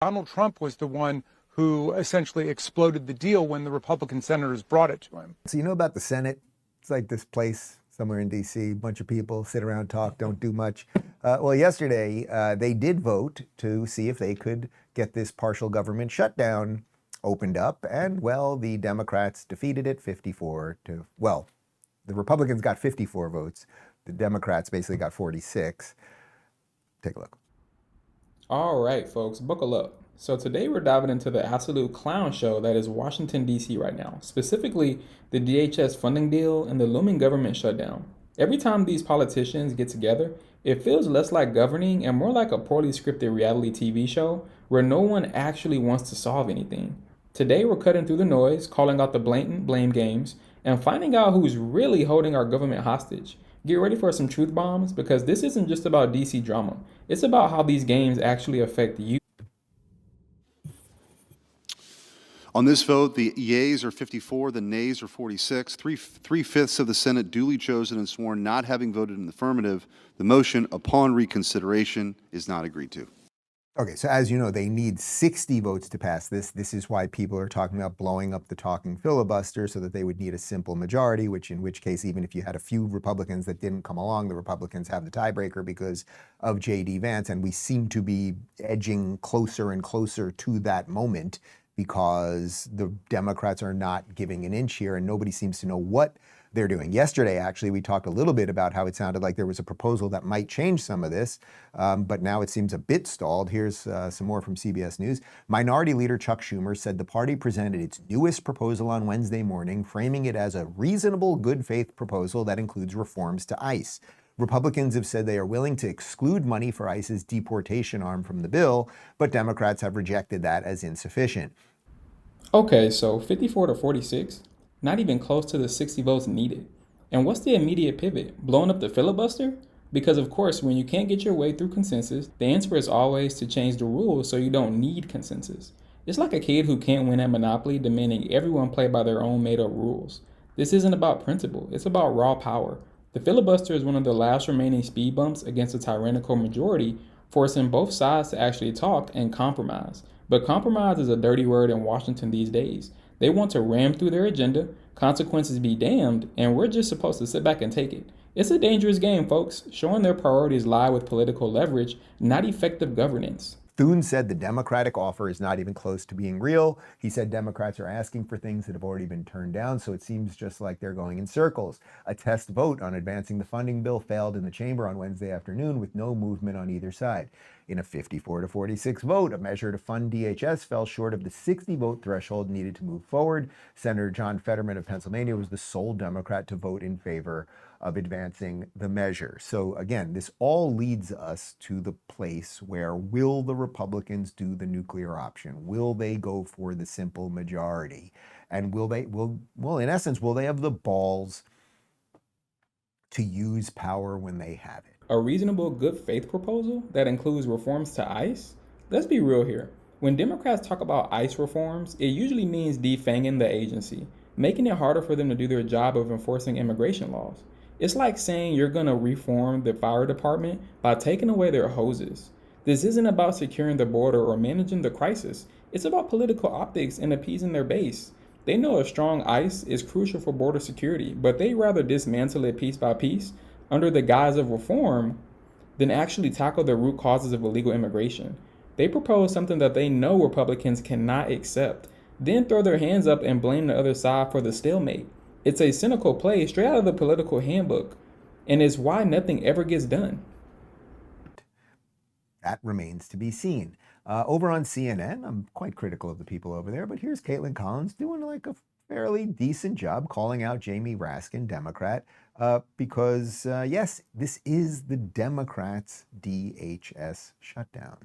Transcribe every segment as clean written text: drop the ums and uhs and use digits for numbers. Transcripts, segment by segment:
Donald Trump was the one who essentially exploded the deal when the Republican senators brought it to him. So you know about the Senate? It's like this place somewhere in D.C., a bunch of people sit around, talk, don't do much. Well, yesterday they did vote to see if they could get this partial government shutdown opened up. And, well, the Democrats defeated it 54 to, well, the Republicans got 54 votes. The Democrats basically got 46. Take a look. All right, folks, buckle up. So today we're diving into the absolute clown show that is Washington, D.C. right now, specifically the DHS funding deal and the looming government shutdown. Every time these politicians get together, it feels less like governing and more like a poorly scripted reality TV show where no one actually wants to solve anything. Today we're cutting through the noise, calling out the blatant blame games, and finding out who's really holding our government hostage. Get ready for some truth bombs because this isn't just about DC drama. It's about how these games actually affect you. On this vote, the yeas are 54, the nays are 46. Three-fifths of the Senate duly chosen and sworn not having voted in the affirmative. The motion upon reconsideration is not agreed to. Okay, so as you know, they need 60 votes to pass this. This is why people are talking about blowing up the talking filibuster so that they would need a simple majority, in which case, even if you had a few Republicans that didn't come along, the Republicans have the tiebreaker because of J.D. Vance. And we seem to be edging closer and closer to that moment because the Democrats are not giving an inch here and nobody seems to know what they're doing. Yesterday, actually, we talked a little bit about how it sounded like there was a proposal that might change some of this, but now it seems a bit stalled. Here's some more from CBS News. Minority Leader Chuck Schumer said the party presented its newest proposal on Wednesday morning, framing it as a reasonable, good faith proposal that includes reforms to ICE. Republicans have said they are willing to exclude money for ICE's deportation arm from the bill, but Democrats have rejected that as insufficient. Okay, so 54 to 46, not even close to the 60 votes needed. And what's the immediate pivot? Blowing up the filibuster? Because of course, when you can't get your way through consensus, the answer is always to change the rules so you don't need consensus. It's like a kid who can't win at Monopoly demanding everyone play by their own made-up rules. This isn't about principle, it's about raw power. The filibuster is one of the last remaining speed bumps against a tyrannical majority, forcing both sides to actually talk and compromise. But compromise is a dirty word in Washington these days. They want to ram through their agenda, consequences be damned, and we're just supposed to sit back and take it. It's a dangerous game, folks, showing their priorities lie with political leverage, not effective governance. Thune said the Democratic offer is not even close to being real. He said Democrats are asking for things that have already been turned down, so it seems just like they're going in circles. A test vote on advancing the funding bill failed in the chamber on Wednesday afternoon with no movement on either side. In a 54 to 46 vote, a measure to fund DHS fell short of the 60 vote threshold needed to move forward. Senator John Fetterman of Pennsylvania was the sole Democrat to vote in favor of advancing the measure. So again, this all leads us to the place where will the Republicans do the nuclear option? Will they go for the simple majority? And in essence, will they have the balls to use power when they have it? A reasonable good faith proposal that includes reforms to ICE? Let's be real here. When Democrats talk about ICE reforms, it usually means defanging the agency, making it harder for them to do their job of enforcing immigration laws. It's like saying you're going to reform the fire department by taking away their hoses. This isn't about securing the border or managing the crisis. It's about political optics and appeasing their base. They know a strong ICE is crucial for border security, but they'd rather dismantle it piece by piece under the guise of reform than actually tackle the root causes of illegal immigration. They propose something that they know Republicans cannot accept, then throw their hands up and blame the other side for the stalemate. It's a cynical play straight out of the political handbook, and it's why nothing ever gets done. That remains to be seen. Over on CNN, I'm quite critical of the people over there, but here's Caitlin Collins doing like a fairly decent job calling out Jamie Raskin, Democrat, because yes, this is the Democrats' DHS shutdown.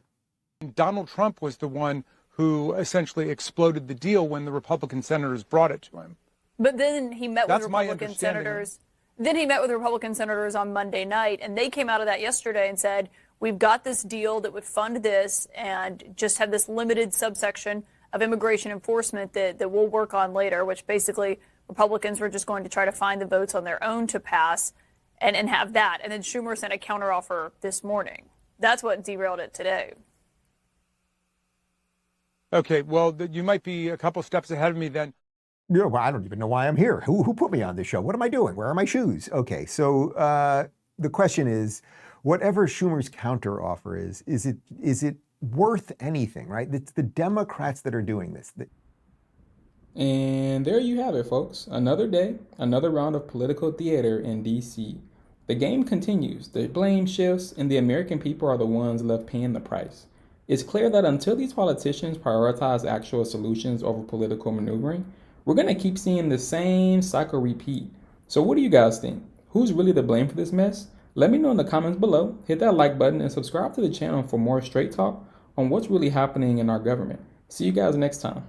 Donald Trump was the one who essentially exploded the deal when the Republican senators brought it to him. But then he met with That's my Republican understanding. senators. Then he met with Republican senators on Monday night, and they came out of that yesterday and said, we've got this deal that would fund this and just have this limited subsection of immigration enforcement that we'll work on later, which basically Republicans were just going to try to find the votes on their own to pass and have that. And then Schumer sent a counteroffer this morning. That's what derailed it today. Okay, well, you might be a couple steps ahead of me then. Yeah, well, I don't even know why I'm here. Who put me on this show? What am I doing? Where are my shoes? Okay, so the question is, whatever Schumer's counteroffer is it worth anything, right? It's the Democrats that are doing this. And there you have it, folks. Another day, another round of political theater in D.C. The game continues, the blame shifts, and the American people are the ones left paying the price. It's clear that until these politicians prioritize actual solutions over political maneuvering, we're going to keep seeing the same cycle repeat. So what do you guys think? Who's really to blame for this mess? Let me know in the comments below. Hit that like button and subscribe to the channel for more straight talk on what's really happening in our government. See you guys next time.